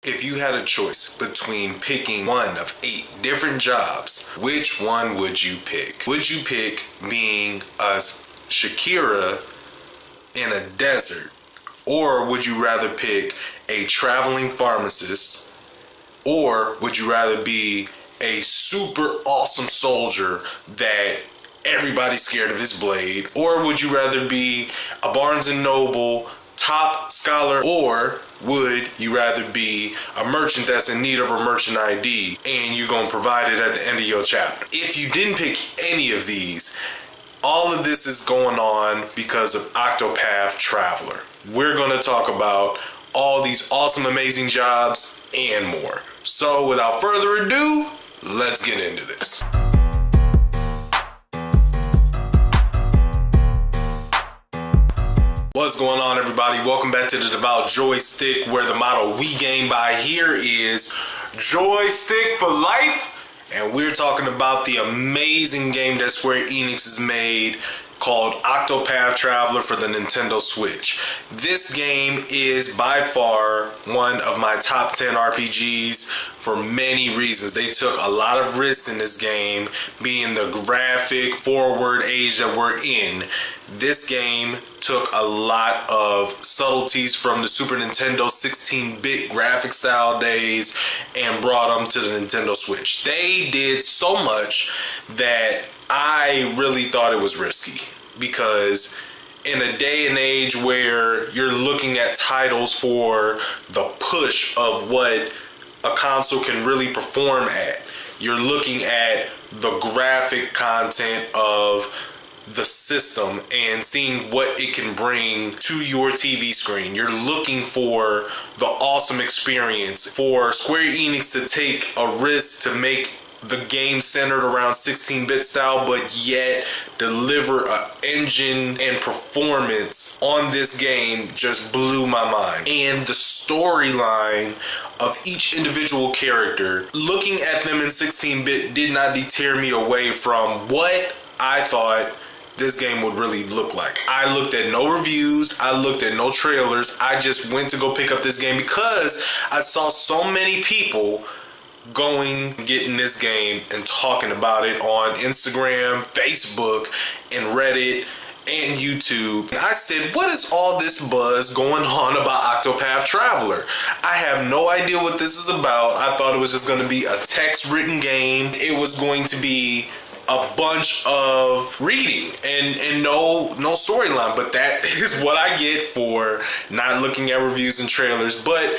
If you had a choice between picking one of 8 different jobs, which one would you pick? Would you pick being a Shakira in a desert? Or would you rather pick a traveling pharmacist? Or would you rather be a super awesome soldier that everybody's scared of his blade? Or would you rather be a Barnes & Noble top scholar? Or would you rather be a merchant that's in need of a merchant ID and you're going to provide it at the end of your chapter? If you didn't pick any of these, all of this is going on because of Octopath Traveler. We're going to talk about all these awesome, amazing jobs and more. So without further ado, let's get into this. What's going on, everybody? Welcome back to the Devout Joystick, where the motto we game by here is Joystick for life. And we're talking about the amazing game that Square Enix has made called Octopath Traveler for the Nintendo Switch. This game is by far one of my top 10 RPGs for many reasons. They took a lot of risks in this game, being the graphic forward age that we're in. This game took a lot of subtleties from the Super Nintendo 16-bit graphic style days and brought them to the Nintendo Switch. They did so much that I really thought it was risky, because in a day and age where you're looking at titles for the push of what a console can really perform at, you're looking at the graphic content of the system and seeing what it can bring to your TV screen. You're looking for the awesome experience. For Square Enix to take a risk to make the game centered around 16-bit style, but yet deliver an engine and performance on this game just blew my mind. And the storyline of each individual character, looking at them in 16-bit did not deter me away from what I thought this game would really look like. I looked at no reviews, I looked at no trailers, I just went to go pick up this game because I saw so many people getting this game and talking about it on Instagram, Facebook, and Reddit, and YouTube. And I said, what is all this buzz going on about Octopath Traveler? I have no idea what this is about. I thought it was just going to be a text-written game. It was going to be a bunch of reading and no storyline, but that is what I get for not looking at reviews and trailers. But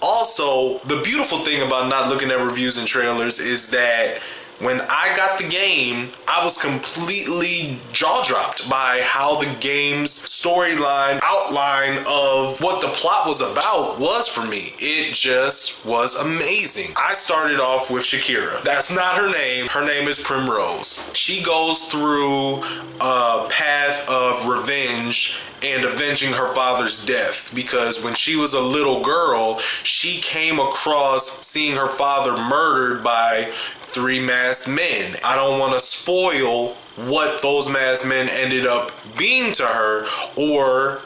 also, the beautiful thing about not looking at reviews and trailers is that when I got the game, I was completely jaw-dropped by how the game's storyline, outline of what the plot was about was for me. It just was amazing. I started off with Shakira. That's not her name. Her name is Primrose. She goes through a path of revenge and avenging her father's death, because when she was a little girl, she came across seeing her father murdered by 3 masked men. I don't want to spoil what those masked men ended up being to her or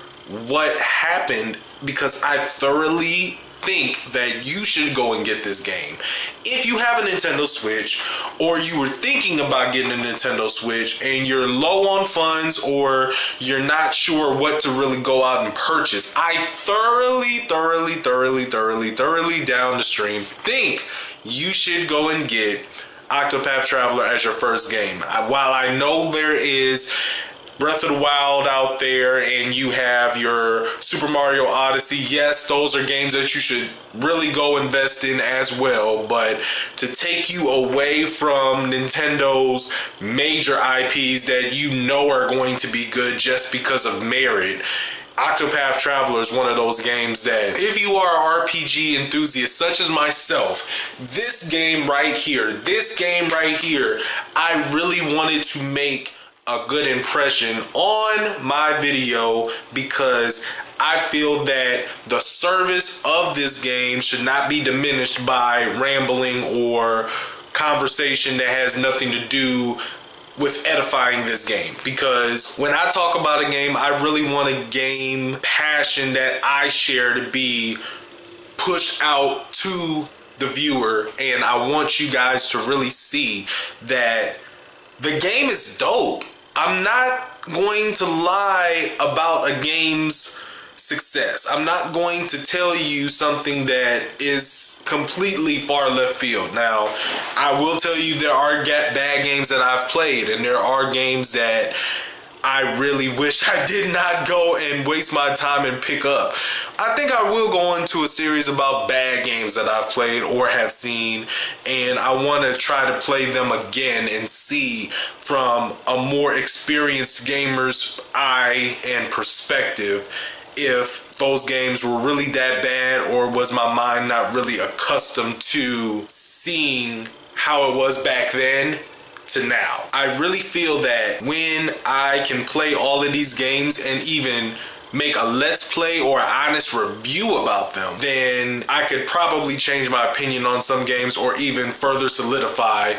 what happened, because I thoroughly think that you should go and get this game. If you have a Nintendo Switch, or you were thinking about getting a Nintendo Switch and you're low on funds, or you're not sure what to really go out and purchase, I thoroughly down the stream think you should go and get Octopath Traveler as your first game. While I know there is Breath of the Wild out there and you have your Super Mario Odyssey, yes, those are games that you should really go invest in as well, but to take you away from Nintendo's major IPs that you know are going to be good just because of merit, Octopath Traveler is one of those games that, if you are an RPG enthusiast such as myself, this game right here, I really wanted to make a good impression on my video, because I feel that the service of this game should not be diminished by rambling or conversation that has nothing to do with edifying this game. Because when I talk about a game, I really want a game passion that I share to be push out to the viewer, and I want you guys to really see that the game is dope. I'm not going to lie about a game's success. I'm not going to tell you something that is completely far left field. Now, I will tell you there are bad games that I've played, and there are games that I really wish I did not go and waste my time and pick up. I think I will go into a series about bad games that I've played or have seen, and I want to try to play them again and see from a more experienced gamer's eye and perspective if those games were really that bad, or was my mind not really accustomed to seeing how it was back then to now. I really feel that when I can play all of these games and even make a let's play or an honest review about them, then I could probably change my opinion on some games or even further solidify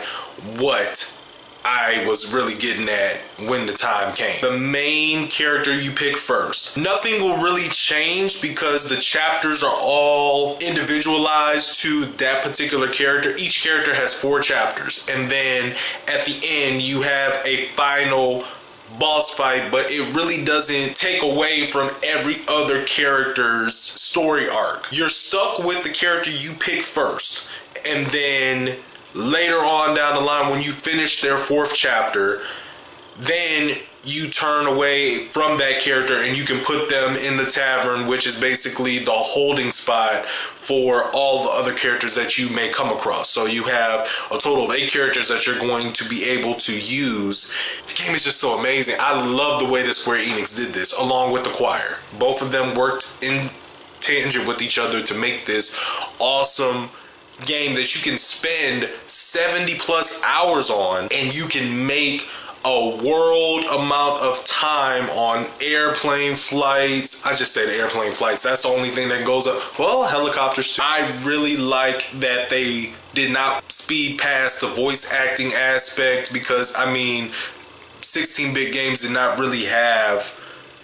what I was really getting at when the time came. The main character you pick first. Nothing will really change because the chapters are all individualized to that particular character. Each character has 4 chapters, and then at the end you have a final boss fight, but it really doesn't take away from every other character's story arc. You're stuck with the character you pick first, and then later on down the line, when you finish their 4th chapter, then you turn away from that character and you can put them in the tavern, which is basically the holding spot for all the other characters that you may come across. So you have a total of 8 characters that you're going to be able to use. The game is just so amazing. I love the way that Square Enix did this, along with the choir. Both of them worked in tangent with each other to make this awesome game that you can spend 70 plus hours on, and you can make a world amount of time on airplane flights. I just said airplane flights. That's the only thing that goes up. Well, helicopters too. I really like that they did not speed past the voice acting aspect, because I mean 16-bit games did not really have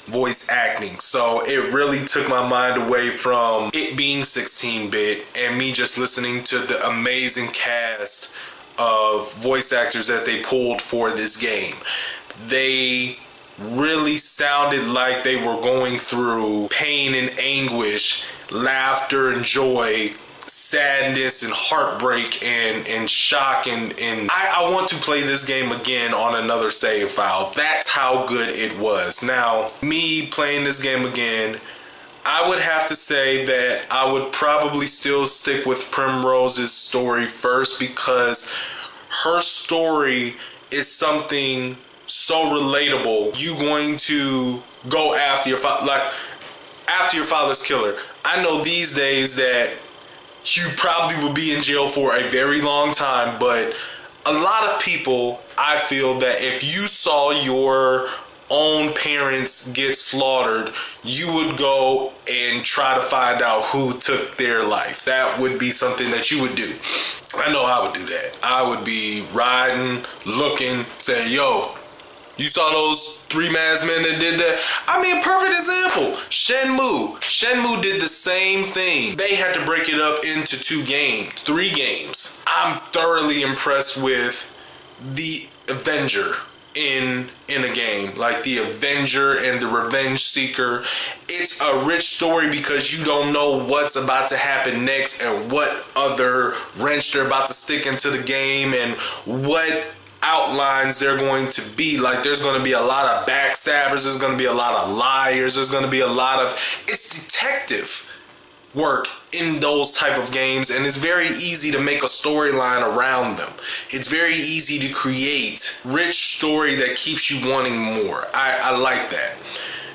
voice acting, so it really took my mind away from it being 16-bit and me just listening to the amazing cast of voice actors that they pulled for this game. They really sounded like they were going through pain and anguish, laughter and joy, sadness and heartbreak and shock, and I want to play this game again on another save file. That's how good it was. Now, me playing this game again, I would have to say that I would probably still stick with Primrose's story first, because her story is something so relatable. You going to go after your after your father's killer. I know these days that you probably will be in jail for a very long time, but a lot of people, I feel that if you saw your own parents get slaughtered, you would go and try to find out who took their life. That would be something that you would do. I know I would do that. I would be riding, looking, saying, yo, you saw those 3 masked men that did that? I mean, perfect example. Shenmue. Shenmue did the same thing. They had to break it up into 3 games. I'm thoroughly impressed with the Avenger in a game. Like the Avenger and the Revenge Seeker. It's a rich story because you don't know what's about to happen next and what other wrench they're about to stick into the game and what outlines they're going to be. Like, there's going to be a lot of backstabbers, there's going to be a lot of liars, there's going to be a lot of, it's detective work in those type of games, and it's very easy to make a storyline around them. It's very easy to create rich story that keeps you wanting more. I like that.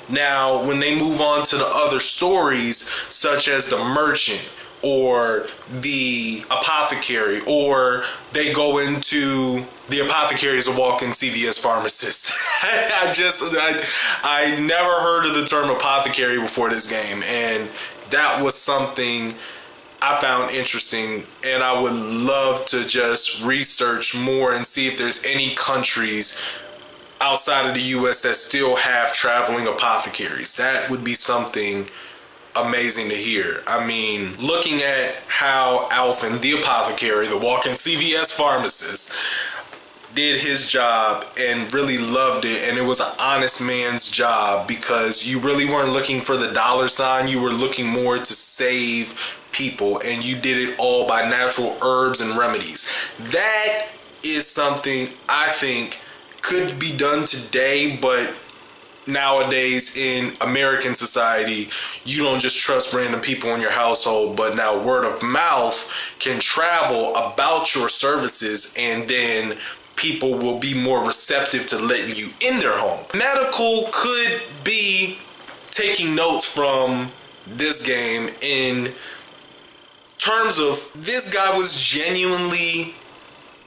Now, when they move on to the other stories, such as the Merchant or the Apothecary, or they go into the Apothecary is a walk-in CVS pharmacist. I never heard of the term apothecary before this game, and that was something I found interesting, and I would love to just research more and see if there's any countries outside of the US that still have traveling apothecaries. That would be something amazing to hear. I mean, looking at how Alvin, the apothecary, the walk-in CVS pharmacist, did his job and really loved it, and it was an honest man's job because you really weren't looking for the dollar sign. You were looking more to save people, and you did it all by natural herbs and remedies. That is something I think could be done today, but nowadays in American society, you don't just trust random people in your household, but now word of mouth can travel about your services, and then people will be more receptive to letting you in their home. Medical could be taking notes from this game in terms of this guy was genuinely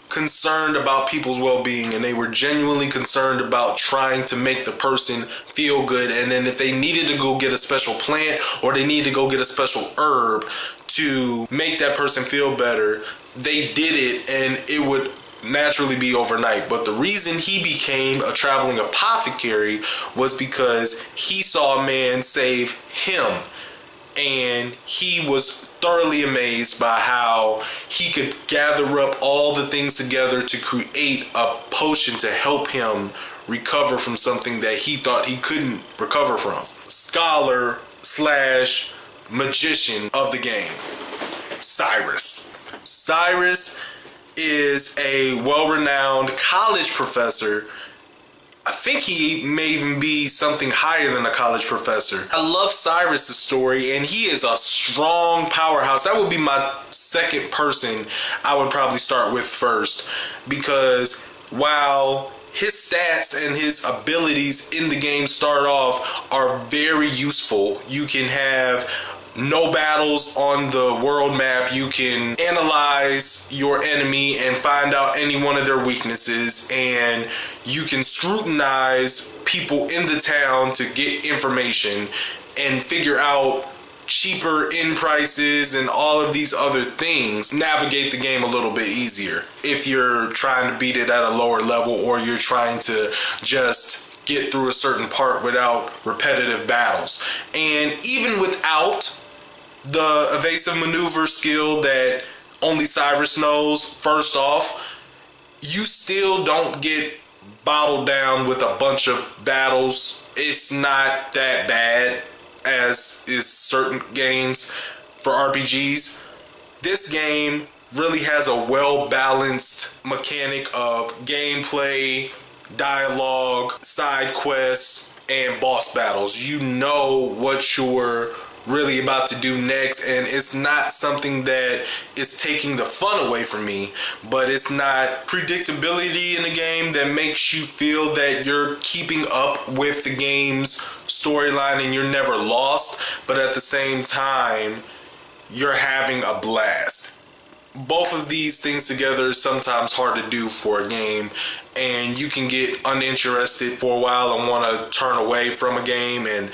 concerned about people's well-being, and they were genuinely concerned about trying to make the person feel good. And then if they needed to go get a special plant or they needed to go get a special herb to make that person feel better, they did it, and it would naturally be overnight. But the reason he became a traveling apothecary was because he saw a man save him, and he was thoroughly amazed by how he could gather up all the things together to create a potion to help him recover from something that he thought he couldn't recover from. Scholar slash magician of the game, Cyrus. Cyrus is a well-renowned college professor. I think he may even be something higher than a college professor. I love Cyrus's story, and he is a strong powerhouse. That would be my second person I would probably start with first, because while his stats and his abilities in the game start off are very useful, you can have no battles on the world map. You can analyze your enemy and find out any one of their weaknesses, and you can scrutinize people in the town to get information and figure out cheaper end prices and all of these other things. Navigate the game a little bit easier if you're trying to beat it at a lower level, or you're trying to just get through a certain part without repetitive battles. And even without the evasive maneuver skill that only Cyrus knows, first off, you still don't get bottled down with a bunch of battles. It's not that bad as is certain games for RPGs. This game really has a well-balanced mechanic of gameplay, dialogue, side quests, and boss battles. You know what you're really about to do next, and it's not something that is taking the fun away from me, but it's not predictability in the game that makes you feel that you're keeping up with the game's storyline and you're never lost, but at the same time you're having a blast. Both of these things together is sometimes hard to do for a game, and you can get uninterested for a while and want to turn away from a game, and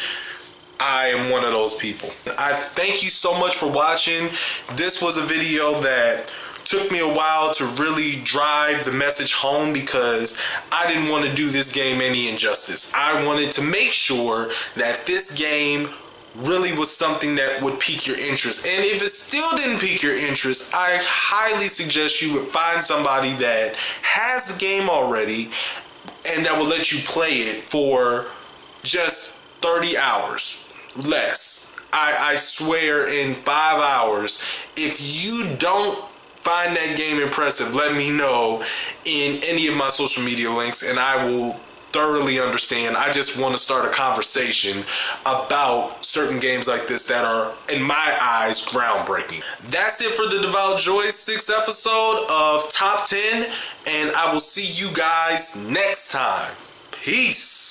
I am one of those people. I thank you so much for watching. This was a video that took me a while to really drive the message home, because I didn't want to do this game any injustice. I wanted to make sure that this game really was something that would pique your interest. And if it still didn't pique your interest, I highly suggest you would find somebody that has the game already and that will let you play it for just 30 hours. Less. I swear, in 5 hours. If you don't find that game impressive, let me know in any of my social media links, and I will thoroughly understand. I just want to start a conversation about certain games like this that are, in my eyes, groundbreaking. That's it for the Devout Joystick 6th episode of Top 10, and I will see you guys next time. Peace.